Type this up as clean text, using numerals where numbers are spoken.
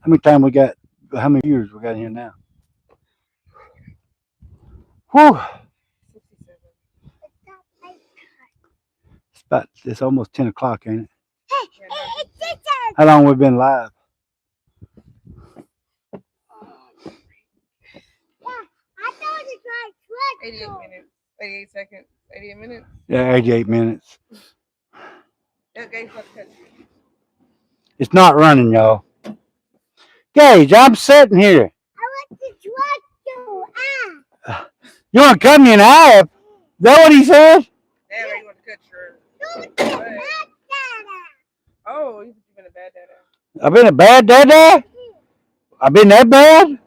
How many time we got? How many viewers we got here now? Whew. 67. It's almost 10 o'clock, ain't it? Yeah, 9:57. How long we been live? Oh, 88 minutes. 88 seconds. 88 minutes. Yeah, 88 minutes. Yeah, Gage about to catch you. It's not running, y'all. Gage, I'm sitting here. You want to cut me in half? Is that what he said? Damn, you want to cut your. Oh, you said you've been a bad dad. I've been a bad dad. I've been that bad.